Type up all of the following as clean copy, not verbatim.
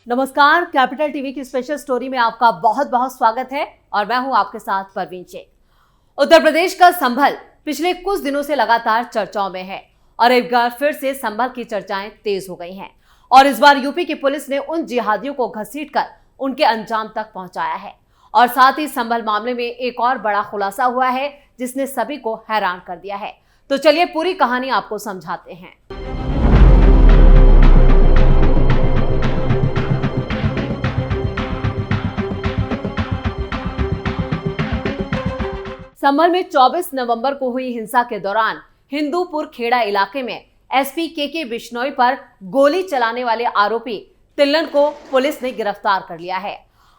नमस्कार, capital TV की special story में आपका बहुत बहुत स्वागत है और मैं हूं आपके साथ परवीन शेख। उत्तर प्रदेश का संभल पिछले कुछ दिनों से लगातार चर्चाओं में है और एक बार फिर से संभल की चर्चाएं तेज हो गई हैं और इस बार यूपी की पुलिस ने उन जिहादियों को घसीटकर उनके अंजाम तक पहुंचाया है और साथ ही संभल मामले में एक और बड़ा खुलासा हुआ है जिसने सभी को हैरान कर दिया है। तो चलिए पूरी कहानी आपको समझाते हैं। संभल में 24 नवंबर को हुई हिंसा के दौरान हिंदूपुर खेड़ा इलाके में एसपी के बिश्नोई पर गोली चलाने वाले आरोपी तिल्लन को पुलिस ने गिरफ्तार कर लिया है।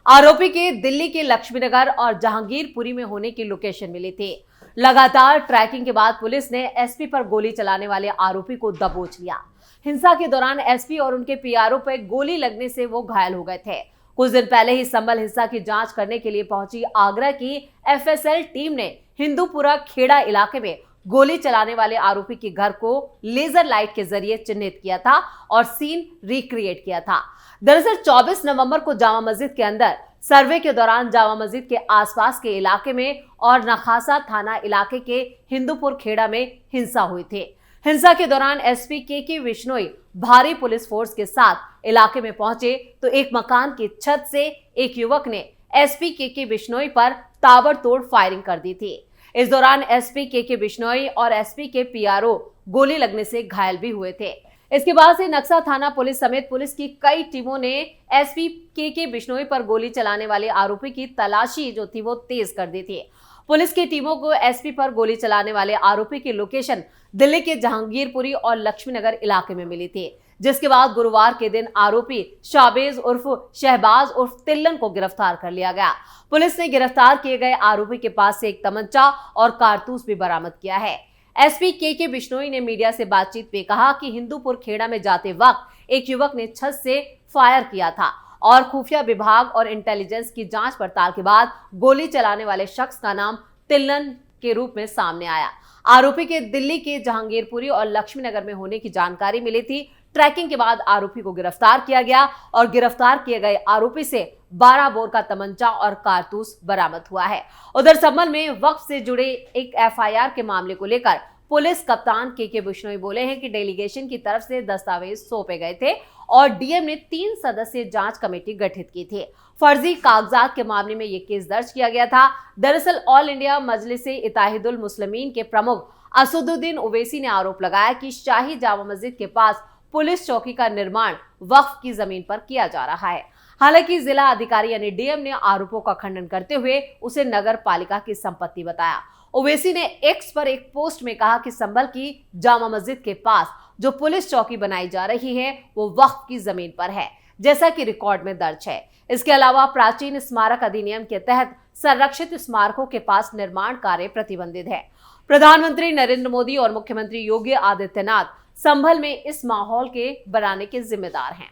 आरोपी के दिल्ली के लक्ष्मीनगर और जहांगीरपुरी में होने की लोकेशन मिली थी। लगातार ट्रैकिंग के बाद पुलिस ने एसपी पर गोली चलाने वाले आरोपी को दबोच लिया। हिंसा के दौरान एसपी और उनके पीआरओ पर गोली लगने से वो घायल हो गए थे। कुछ दिन पहले ही संभल हिंसा की जांच करने के लिए पहुंची आगरा की एफएसएल टीम ने हिंदूपुरा खेड़ा इलाके में गोली चलाने वाले आरोपी के घर को लेजर लाइट के जरिए चिन्हित किया था और सीन रिक्रिएट किया था। दरअसल 24 नवंबर को जामा मस्जिद के अंदर सर्वे के दौरान जामा मस्जिद के आसपास के इलाके में और नखासा थाना इलाके के हिंदूपुर खेड़ा में हिंसा हुई थी। हिंसा के दौरान एसपी के बिश्नोई भारी पुलिस फोर्स के साथ इलाके में पहुंचे तो एक मकान की छत से एक युवक ने एसपी के बिश्नोई पर ताबड़तोड़ फायरिंग कर दी थी। इस दौरान एसपी के बिश्नोई और एसपी के पीआरओ गोली लगने से घायल भी हुए थे। इसके बाद से नक्सा थाना पुलिस समेत पुलिस की कई टीमों ने एसपी के बिश्नोई पर गोली चलाने वाले आरोपी की तलाशी जो थी वो तेज कर दी थी। पुलिस की टीमों को एसपी पर गोली चलाने वाले आरोपी की लोकेशन दिल्ली के जहांगीरपुरी और लक्ष्मीनगर इलाके में मिली थी, जिसके बाद गुरुवार के दिन आरोपी शाबेज उर्फ शहबाज उर्फ तिल्लन को गिरफ्तार कर लिया गया। पुलिस ने गिरफ्तार किए गए आरोपी के पास से एक तमंचा और कारतूस भी बरामद किया है। एसपी के बिश्नोई ने मीडिया से बातचीत में कहा कि हिंदूपुर खेड़ा में जाते वक्त एक युवक ने छत से फायर किया था और खुफिया विभाग और इंटेलिजेंस की जांच पड़ताल के बाद गोली चलाने वाले शख्स का नाम तिल्लन के रूप में सामने आया। आरोपी के दिल्ली के जहांगीरपुरी और लक्ष्मीनगर में होने की जानकारी मिली थी। ट्रैकिंग के बाद आरोपी को गिरफ्तार किया गया और गिरफ्तार किए गए आरोपी से 12 बोर का तमंचा और कारतूस बरामद हुआ है। उधर संभल में वक्फ से जुड़े एक एफआईआर के मामले को लेकर पुलिस कप्तान के बिश्नोई बोले हैं कि डेलीगेशन की तरफ से दस्तावेज सौंपे गए थे और डीएम ने 3 सदस्यीय जांच कमेटी गठित की थी। फर्जी कागजात के मामले में यह केस दर्ज किया गया था। दरअसल ऑल इंडिया मजलिसे इत्तेहादुल मुस्लिमीन के प्रमुख असदुद्दीन ओवैसी ने आरोप लगाया कि शाही जामा मस्जिद के पास पुलिस चौकी का निर्माण वक्फ की जमीन पर किया जा रहा है। हालांकि जिला अधिकारी यानी डीएम ने आरोपों का खंडन करते हुए उसे नगर पालिका की संपत्ति बताया। ओवैसी ने एक्स पर एक पोस्ट में कहा कि संभल की जामा मस्जिद के पास जो पुलिस चौकी बनाई जा रही है वो वक्फ की जमीन पर है, जैसा कि रिकॉर्ड में दर्ज है। इसके अलावा प्राचीन स्मारक अधिनियम के तहत संरक्षित स्मारकों के पास निर्माण कार्य प्रतिबंधित है। प्रधानमंत्री नरेंद्र मोदी और मुख्यमंत्री योगी आदित्यनाथ संभल में इस माहौल के बनाने के जिम्मेदार हैं।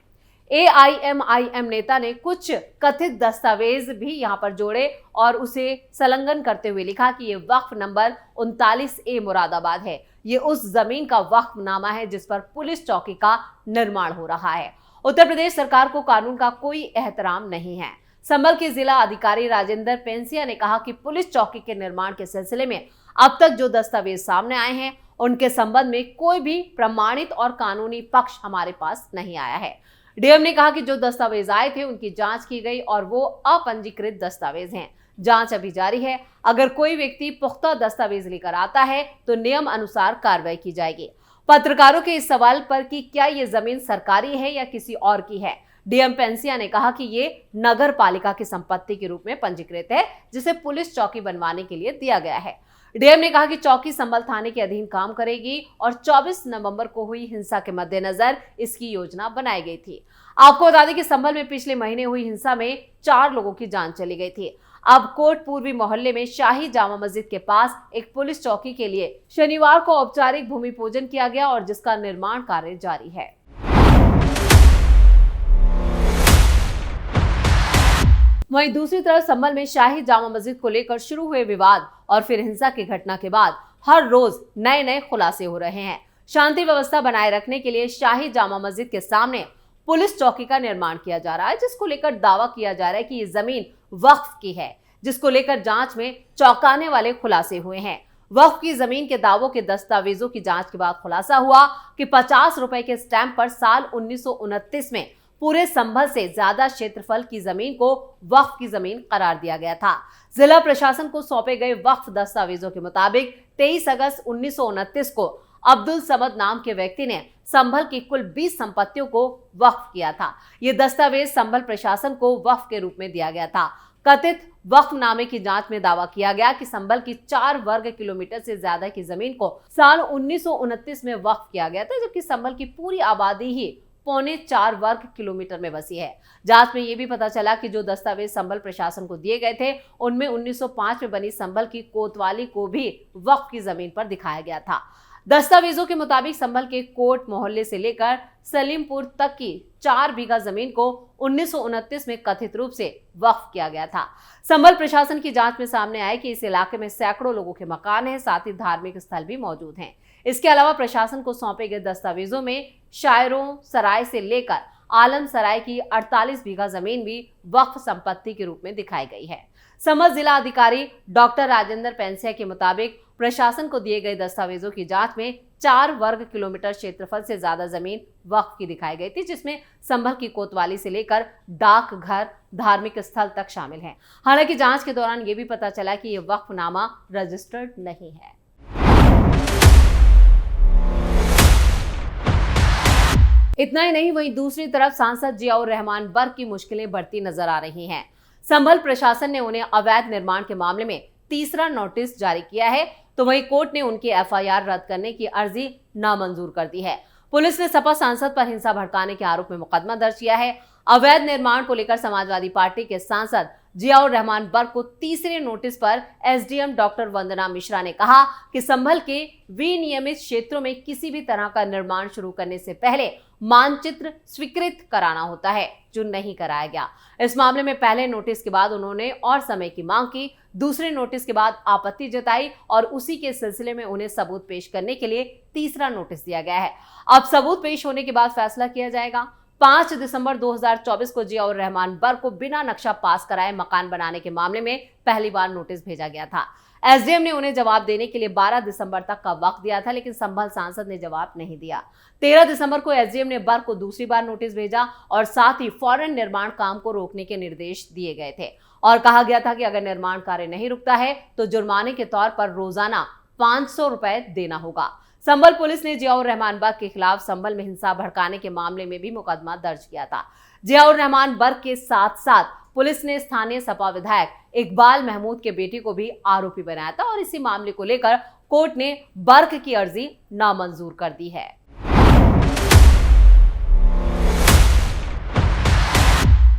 एआईएमआईएम नेता ने कुछ कथित दस्तावेज भी यहां पर जोड़े और उसे संलग्न करते हुए लिखा कि ये वक्फ नंबर 39A मुरादाबाद है। ये उस जमीन का वक्फनामा है जिस पर पुलिस चौकी का निर्माण हो रहा है। उत्तर प्रदेश सरकार को कानून का कोई एहतराम नहीं है। संभल के जिला अधिकारी राजेंद्र पेंसिया ने कहा कि पुलिस चौकी के निर्माण के सिलसिले में अब तक जो दस्तावेज सामने आए हैं उनके संबंध में कोई भी प्रमाणित और कानूनी पक्ष हमारे पास नहीं आया है। डीएम ने कहा कि जो दस्तावेज आए थे उनकी जांच की गई और वो अपंजीकृत दस्तावेज हैं। जांच अभी जारी है। अगर कोई व्यक्ति पुख्ता दस्तावेज लेकर आता है तो नियम अनुसार कार्रवाई की जाएगी। पत्रकारों के इस सवाल पर कि क्या ये जमीन सरकारी है या किसी और की है, डीएम पेंसिया ने कहा कि ये नगर पालिका की संपत्ति के रूप में पंजीकृत है जिसे पुलिस चौकी बनवाने के लिए दिया गया है। डीएम ने कहा कि चौकी संभल थाने के अधीन काम करेगी और 24 नवंबर को हुई हिंसा के मद्देनजर इसकी योजना बनाई गई थी। आपको बता दें कि संभल में पिछले महीने हुई हिंसा में 4 लोगों की जान चली गई थी। अब कोट पूर्वी मोहल्ले में शाही जामा मस्जिद के पास एक पुलिस चौकी के लिए शनिवार को औपचारिक भूमि पूजन किया गया और जिसका निर्माण कार्य जारी है। वहीं दूसरी तरफ संभल में शाही जामा मस्जिद को लेकर शुरू हुए विवाद और फिर हिंसा की घटना के बाद हर रोज नए नए खुलासे हो रहे हैं। शांति व्यवस्था बनाए रखने के लिए शाही जामा मस्जिद के सामने पुलिस चौकी का निर्माण किया जा रहा है, जिसको लेकर दावा किया जा रहा है कि ये जमीन वक्फ की है, जिसको लेकर जांच में चौंकाने वाले खुलासे हुए हैं। वक्फ की जमीन के दावों के दस्तावेजों की जांच के बाद खुलासा हुआ कि 50 रुपए के स्टैंप पर साल 1929 में पूरे संभल से ज्यादा क्षेत्रफल की जमीन को वक्फ की जमीन करार दिया गया था। जिला प्रशासन को सौंपे गए वक्फ दस्तावेजों के मुताबिक 23 अगस्त 1929 को अब्दुल समद नाम के व्यक्ति ने संभल की कुल 20 संपत्तियों को वक्फ किया था। ये दस्तावेज संभल प्रशासन को वक्फ के रूप में दिया गया था। कथित वक्फनामे की जांच में दावा किया गया कि संभल की 4 वर्ग किलोमीटर से ज्यादा की जमीन को साल 1929 में वक्फ किया गया था, जबकि संभल की पूरी आबादी ही 4.25 वर्ग किलोमीटर में बसी है। जांच में यह भी पता चला कि जो दस्तावेज संभल प्रशासन को दिए गए थे, उनमें 1905 में बनी संभल की कोतवाली को भी वक्फ की जमीन पर दिखाया गया था। दस्तावेजों के मुताबिक संभल के कोट मोहल्ले से लेकर सलीमपुर तक की 4 बीघा जमीन को 1929 में कथित रूप से वक्फ किया गया था। संभल प्रशासन की जांच में सामने आया कि इस इलाके में सैकड़ों लोगों के मकान हैं, साथ ही धार्मिक स्थल भी मौजूद हैं। इसके अलावा प्रशासन को सौंपे गए दस्तावेजों में शायरों सराय से लेकर आलम सराय की 48 बीघा जमीन भी वक्फ संपत्ति के रूप में दिखाई गई है। संभल जिला अधिकारी डॉक्टर राजेंद्र पेंसिया के मुताबिक प्रशासन को दिए गए दस्तावेजों की जांच में 4 वर्ग किलोमीटर क्षेत्रफल से ज्यादा जमीन वक्फ की दिखाई गई थी, जिसमें संभल की कोतवाली से लेकर डाकघर, धार्मिक स्थल तक शामिल हैं। हालांकि जांच के दौरान यह भी पता चला कि यह वक्फनामा रजिस्टर्ड नहीं है। इतना ही नहीं, वहीं दूसरी तरफ सांसद जियाउर रहमान बर्क की मुश्किलें बढ़ती नजर आ रही हैं। संभल प्रशासन ने उन्हें अवैध निर्माण के मामले में तीसरा नोटिस जारी किया है, तो वहीं कोर्ट ने उनकी एफआईआर रद्द करने की अर्जी नामंजूर कर दी है। पुलिस ने सपा सांसद पर हिंसा भड़काने के आरोप में मुकदमा दर्ज किया है। अवैध निर्माण को लेकर समाजवादी पार्टी के सांसद जियाउर रहमान बर्क को तीसरे नोटिस पर एसडीएम डॉक्टर वंदना मिश्रा ने कहा कि संभल के विनियमित क्षेत्रों में किसी भी तरह का निर्माण शुरू करने से पहले मानचित्र स्वीकृत कराना होता है, जो नहीं कराया गया। इस मामले में पहले नोटिस के बाद उन्होंने और समय की मांग की, दूसरे नोटिस के बाद आपत्ति जताई और उसी के सिलसिले में उन्हें सबूत पेश करने के लिए तीसरा नोटिस दिया गया है। अब सबूत पेश होने के बाद फैसला किया जाएगा। 5 दिसंबर 2024 को जियाउर रहमान बर्क को बिना नक्शा पास कराए मकान बनाने के मामले में पहली बार नोटिस भेजा गया था। एसडीएम ने उन्हें जवाब देने के लिए 12 दिसंबर तक का वक्त दिया था, लेकिन संभल सांसद ने जवाब नहीं दिया। 13 दिसंबर को एसडीएम ने बर्क को दूसरी बार नोटिस भेजा और साथ ही फौरन निर्माण काम को रोकने के निर्देश दिए गए थे और कहा गया था कि अगर निर्माण कार्य नहीं रुकता है तो जुर्माने के तौर पर रोजाना 500 रुपए देना होगा। संभल पुलिस ने जियाउर रहमान बर्क के खिलाफ संभल में हिंसा भड़काने के मामले में भी मुकदमा दर्ज किया था। जियाउर रहमान बर्क के साथ साथ पुलिस ने स्थानीय सपा विधायक इकबाल महमूद के बेटे को भी आरोपी बनाया था और इसी मामले को लेकर कोर्ट ने बर्क की अर्जी नामंजूर कर दी है।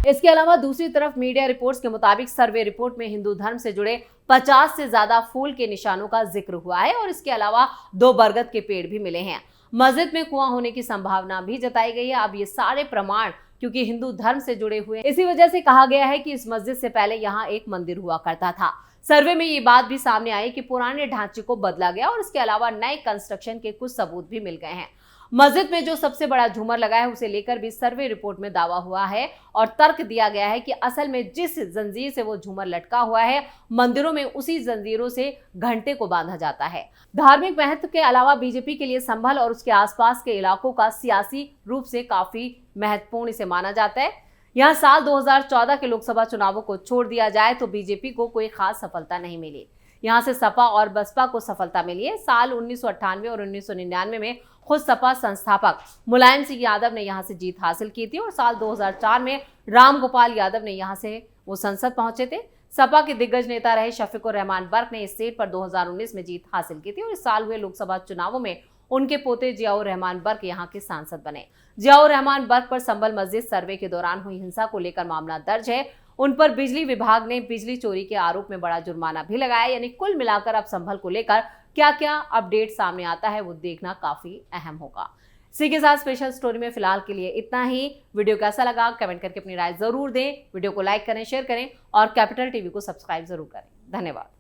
इसके अलावा दूसरी तरफ मीडिया रिपोर्ट्स के मुताबिक सर्वे रिपोर्ट में हिंदू धर्म से जुड़े 50 से ज्यादा फूल के निशानों का जिक्र हुआ है और इसके अलावा 2 बरगद के पेड़ भी मिले हैं। मस्जिद में कुआं होने की संभावना भी जताई गई है। अब ये सारे प्रमाण क्योंकि हिंदू धर्म से जुड़े हुए, इसी वजह से कहा गया है कि इस मस्जिद से पहले यहाँ एक मंदिर हुआ करता था। सर्वे में ये बात भी सामने आई कि पुराने ढांचे को बदला गया और इसके अलावा नए कंस्ट्रक्शन के कुछ सबूत भी मिल गए हैं। मस्जिद में जो सबसे बड़ा झूमर लगा है उसे लेकर भी सर्वे रिपोर्ट में दावा हुआ है और तर्क दिया गया है कि असल में जिस जंजीर से वो झूमर लटका हुआ है, मंदिरों में उसी जंजीरों से घंटे को बांधा जाता है। धार्मिक महत्व के अलावा बीजेपी के लिए संभल और उसके आसपास के इलाकों का सियासी रूप से काफी महत्वपूर्ण इसे माना जाता है। यहाँ साल 2014 के लोकसभा चुनावों को छोड़ दिया जाए तो बीजेपी को कोई खास सफलता नहीं मिली। यहाँ से सपा और बसपा को सफलता मिली है। साल 1998 और 1999 में खुद सपा संस्थापक मुलायम सिंह यादव ने यहाँ से जीत हासिल की थी और साल 2004 में राम गोपाल यादव ने यहाँ से वो संसद पहुंचे थे। सपा के दिग्गज नेता रहे शफीकुर रहमान बर्क ने इस सीट पर 2019 में जीत हासिल की थी और इस साल हुए लोकसभा चुनावों में उनके पोते जियाउर रहमान बर्क यहाँ के सांसद बने। जियाउर रहमान बर्क पर संभल मस्जिद सर्वे के दौरान हुई हिंसा को लेकर मामला दर्ज है। उन पर बिजली विभाग ने बिजली चोरी के आरोप में बड़ा जुर्माना भी लगाया। यानी कुल मिलाकर अब संभल को लेकर क्या क्या अपडेट सामने आता है वो देखना काफी अहम होगा। इसी के साथ स्पेशल स्टोरी में फिलहाल के लिए इतना ही। वीडियो कैसा लगा कमेंट करके अपनी राय जरूर दें। वीडियो को लाइक करें, शेयर करें और कैपिटल टीवी को सब्सक्राइब जरूर करें। धन्यवाद।